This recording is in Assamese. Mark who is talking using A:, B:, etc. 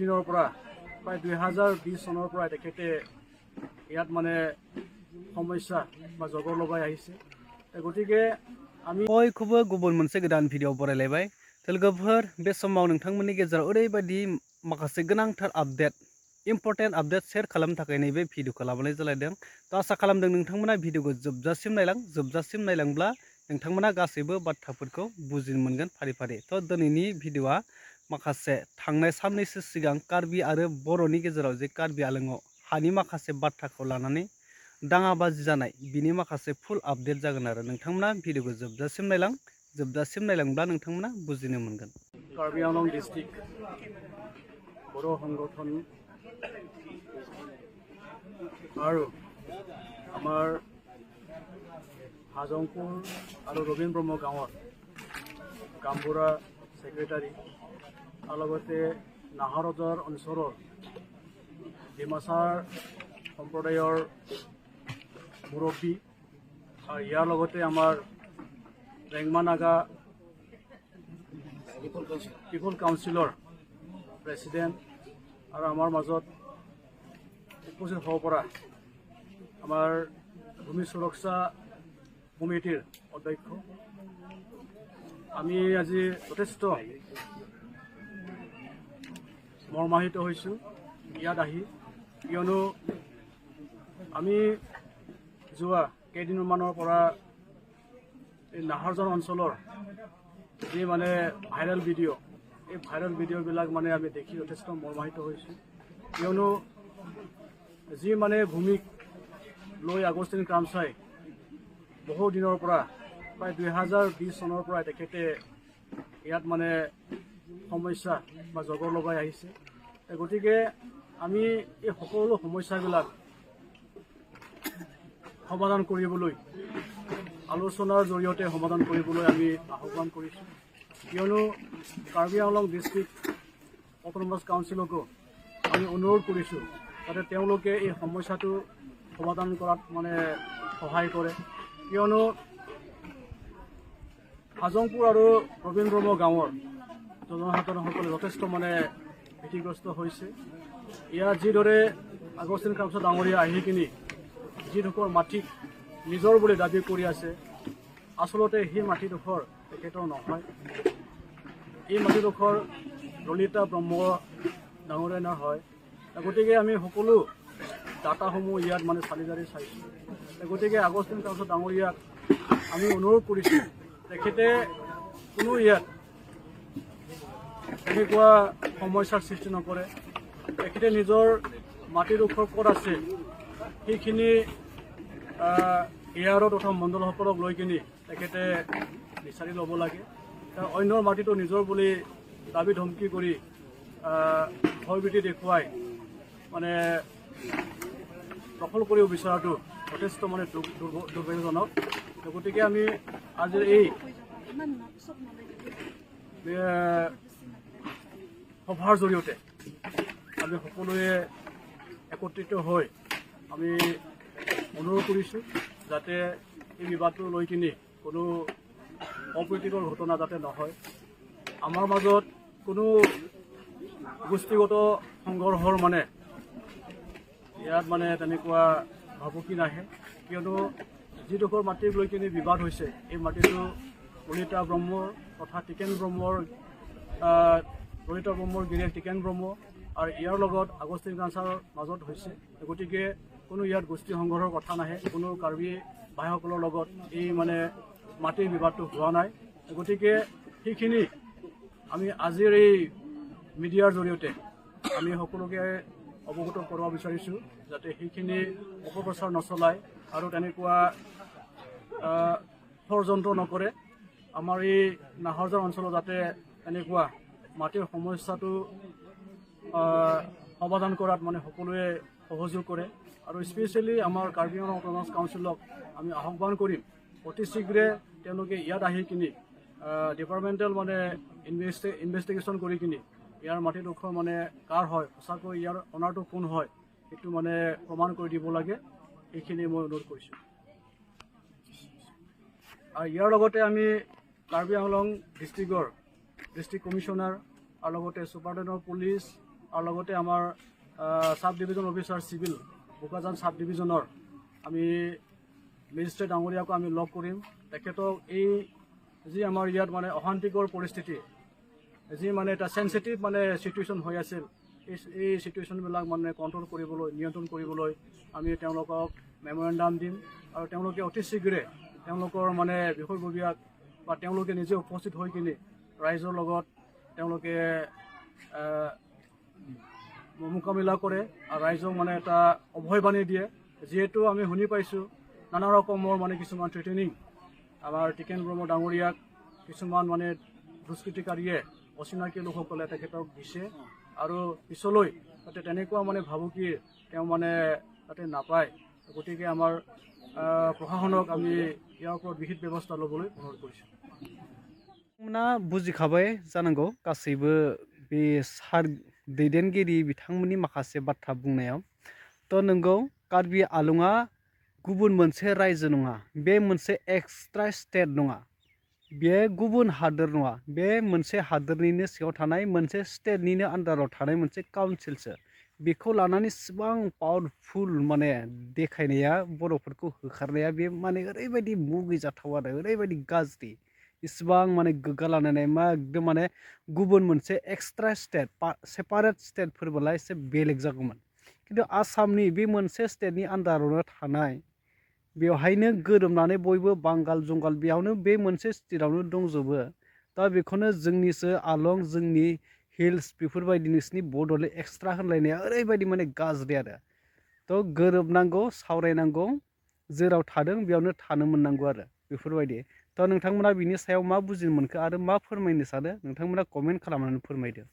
A: দিনৰ পৰা প্ৰায় 2020 চনৰ পৰা তেখেতে ইয়াত মানে সমস্যা বা জগৰ লগাই আহিছে গতিকে আমি
B: बयखौबो गुबुन मोनसे गोदान भिडिअ बरायलायबाय लोगोफोर बे समाव नोंथांमोननि गेजेराव ओरैबायदि माखासे गोनांथार आपडेट इम्पर्टेन्ट आपडेट शेयर खालामनो थाखाय नैबे भिडिअखौ लाबोनाय जालायदों तो आसा खालामदों नोंथांमोना भिडिअखौ जोबजासिम नायलांब्ला नोंथांमोना गासैबो बाथ्राफोरखौ बुजिनो मोनगोन फारि फारि तो दिनैनि भिडिअआ माखासे थांनाय साननैसो सिगां कार्बि आरो बर'नि गेजेराव जे कार्बि आंलंआव हानि माखासे बाथ्राखौ लानानै दाङाबाजि जानाय बिनि माखासे फुल आपडेट जागोन आरो नोंथांमोना भिडिअखौ जोबजासिम नायलांब्ला नोंथांमोना बुजिनो मोनगोन।
A: कार्बि आंलं डिस्ट्रिक्ट बर' संगठन আৰু আমাৰ হাজংপুৰ আৰু ৰবীন ব্ৰহ্ম গাঁৱৰ গামবুঢ়া ছেক্ৰেটাৰী আৰু লগতে নাহৰজৰ অঞ্চলৰ ডিমাছাৰ সম্প্ৰদায়ৰ মুৰব্বী আৰু ইয়াৰ লগতে আমাৰ ৰেংমা নাগা পিপল কাউন্সিলৰ প্ৰেচিডেণ্ট আৰু আমাৰ মাজত উপস্থিত হ'ব পৰা আমাৰ ভূমি সুৰক্ষা কমিটিৰ অধ্যক্ষ আমি আজি যথেষ্ট মৰ্মাহিত হৈছোঁ ইয়াত আহি কিয়নো আমি যোৱা কেইদিনমানৰ পৰা এই নাহৰজন অঞ্চলৰ যি মানে ভাইৰেল ভিডিঅ' এই ভাইৰেল ভিডিঅ'বিলাক মানে আমি দেখি যথেষ্ট মৰ্মাহিত হৈছোঁ কিয়নো যি মানে ভূমিক লৈ আগষ্টিন কামচাই বহু দিনৰ পৰা প্ৰায় 2020 চনৰ পৰা তেখেতে ইয়াত মানে সমস্যা বা জগৰ লগাই আহিছে গতিকে আমি এই সকলো সমস্যাবিলাক সমাধান কৰিবলৈ আলোচনাৰ জৰিয়তে সমাধান কৰিবলৈ আমি আহ্বান কৰিছোঁ কিয়নো কাৰ্বি আংলং ডিষ্ট্ৰিক্ট অট'নমাছ কাউন্সিলকো আমি অনুৰোধ কৰিছোঁ যাতে তেওঁলোকে এই সমস্যাটো সমাধান কৰাত মানে সহায় কৰে কিয়নো হাজংপুৰ আৰু ৰবীন ব্ৰহ্ম গাঁৱৰ জনসাধাৰণসকলে যথেষ্ট মানে ভীতিগ্ৰস্ত হৈছে ইয়াত যিদৰে আগষ্টিন কামচা ডাঙৰীয়া আহি কিনি যিডোখৰ মাটিক নিজৰ বুলি দাবী কৰি আছে আচলতে সেই মাটিডোখৰ তেখেতৰ নহয় এই মাটিডোখৰ ললিতা ব্ৰহ্ম ডাঙৰীয়াৰ হয় গতিকে আমি সকলো ডাটাসমূহ ইয়াত মানে চালি জাৰি চাইছোঁ গতিকে আগষ্টিন কামচা ডাঙৰীয়াক আমি অনুৰোধ কৰিছোঁ তেখেতে কোনো ইয়াত এনেকুৱা সমস্যাৰ সৃষ্টি নকৰে তেখেতে নিজৰ মাটিডোখৰ ক'ত আছে সেইখিনি এয়াৰৰ তথা মণ্ডলসকলক লৈ কিনি তেখেতে বিচাৰি ল'ব লাগে অন্যৰ মাটিটো নিজৰ বুলি দাবী ধমকি কৰি ভয়ভীতি দেখুৱাই মানে দখল কৰিব বিচৰাটো যথেষ্ট মানে দুৰ্ভাগ্যজনক গতিকে আমি আজিৰ এই সভাৰ জৰিয়তে আমি সকলোৱে একত্ৰিত হৈ আমি অনুৰোধ কৰিছোঁ যাতে এই বিবাদটো লৈ কিনি কোনো অপ্ৰীতিকৰ ঘটনা যাতে নহয় আমাৰ মাজত কোনো গোষ্ঠীগত সংঘৰ্ষৰ মানে ইয়াত মানে তেনেকুৱা ভাবুকি নাহে কিয়নো যিডোখৰ মাটিক লৈ কিনি বিবাদ হৈছে এই মাটিটো ললিতা ব্ৰহ্মৰ তথা টিকেন ব্ৰহ্মৰ ললিতা ব্ৰহ্মৰ গিৰিয়েক টিকেন ব্ৰহ্ম আৰু ইয়াৰ লগত আগষ্টিন কামচাৰ মাজত হৈছে গতিকে কোনো ইয়াত গোষ্ঠী সংঘৰ্ষৰ কথা নাহে কোনো কাৰ্বি ভাইসকলৰ লগত এই মানে মাটিৰ বিবাদটো হোৱা নাই গতিকে সেইখিনি আমি আজিৰ এই মিডিয়াৰ জৰিয়তে আমি সকলোকে অৱগত কৰিব বিচাৰিছোঁ যাতে সেইখিনি অপপ্ৰচাৰ নচলায় আৰু তেনেকুৱা ষড়যন্ত্ৰ নকৰে আমাৰ এই নাহৰজন অঞ্চলত যাতে এনেকুৱা মাটিৰ সমস্যাটো সমাধান কৰাত মানে সকলোৱে সহযোগ কৰে আৰু স্পেচিয়েলি আমাৰ কাৰ্বি আংলং অট'নমাছ কাউন্সিলক আমি আহ্বান কৰিম অতি শীঘ্ৰে তেওঁলোকে ইয়াত আহি কিনি ডিপাৰ্টমেণ্টেল মানে ইনভেষ্টিগেশ্যন কৰি কিনি ইয়াৰ মাটিডোখৰ মানে কাৰ হয় সঁচাকৈ ইয়াৰ অনাৰটো কোন হয় সেইটো মানে প্ৰমাণ কৰি দিব লাগে এইখিনি মই অনুৰোধ কৰিছোঁ আৰু ইয়াৰ লগতে আমি কাৰ্বি আংলং ডিষ্ট্ৰিক্ট কমিশ্যনাৰ আৰু লগতে ছুপাৰিনটেণ্ডেণ্ট অফ পুলিচ আৰু লগতে আমাৰ sub division officer civil Bokajan sub ডিভিজনৰ আমি মেজিষ্ট্ৰেট ডাঙৰীয়াকো আমি লগ কৰিম। তেখেতক এই যি আমাৰ ইয়াত মানে অশান্তিকৰ পৰিস্থিতি, যি মানে এটা চেঞ্চিটিভ মানে চিটুৱেশ্যন হৈ আছিল, এই চিটুৱেশ্যনবিলাক মানে কণ্ট্ৰল কৰিবলৈ, নিয়ন্ত্ৰণ কৰিবলৈ আমি তেওঁলোকক মেমৰেণ্ডাম দিম। আৰু তেওঁলোকে অতি শীঘ্ৰে তেওঁলোকৰ মানে বিষয়ববীয়াক বা তেওঁলোকে নিজে উপস্থিত হৈ কিনে ৰাইজৰ লগত তেওঁলোকে মোকাবিলা কৰে আৰু ৰাইজক মানে এটা অভয়বাণী দিয়ে। যিহেতু আমি শুনি পাইছোঁ নানা ৰকমৰ মানে কিছুমান থ্ৰেটেনিং আমাৰ টিকেন ব্ৰহ্ম ডাঙৰীয়াক কিছুমান মানে দুষ্কৃতিকাৰীয়ে অচিনাকি লোকসকলে তেখেতক দিছে, আৰু পিছলৈ যাতে তেনেকুৱা মানে ভাবুকি তেওঁ মানে যাতে নাপায়, গতিকে আমাৰ প্ৰশাসনক আমি ইয়াৰ ওপৰত বিহিত ব্যৱস্থা ল'বলৈ অনুৰোধ কৰিছোঁ।
B: बिथांमोना बुजिखाबाय जानांगौ गासैबो बे सार दैदेनगिरि बिथांमोननि माखासे बाथ्रा बुंनायाव। थ' नोंगौ कार्बि आलंआ गुबुन मोनसे रायजो नङा, बे मोनसे एक्सट्रा स्टेट नङा, बे गुबुन हादोर नङा, बे मोनसे हादोरनिनो सिङाव थानाय मोनसे स्टेटनिनो आन्डाराव थानाय मोनसे काउन्सिलसो। बेखौ लानानै इसिबां पावारफुल माने देखायनाया, बर'फोरखौ होखारनाया बे माने ओरैबायदि मुगैजाथाव आरो ओरैबायदि गाज्रि। इसिबां माने गोग्गा लानानै मा एकदम माने गुबुन मोनसे एक्सट्रा स्टेट सेपारेट स्टेटफोरबालाय एसे बेलेग जागौमोन, खिन्थु आसामनि बे मोनसे स्टेटनि आन्डारावनो थानाय, बेवहायनो गोरोबनानै बयबो बांगाल जुंगाल बेयावनो बे मोनसे स्टेटआवनो दंजोबो। दा बेखौनो जोंनिसो आलं, जोंनि हिल्स बेफोरबायदि नोंसिनि बड'लेण्ड एक्सट्रा होनलायनाया ओरैबायदि माने गाज्रि आरो। थ' गोरोबनांगौ, सावरायनांगौ, जेराव थादों बेयावनो थानो मोननांगौ आरो बेफोरबायदि। थ' नोंथांमोना बिनि सायाव मा बुजिनो मोनखो आरो मा फोरमायनो सानो, नोंथांमोना कमेन्ट खालामनानै फोरमायदो।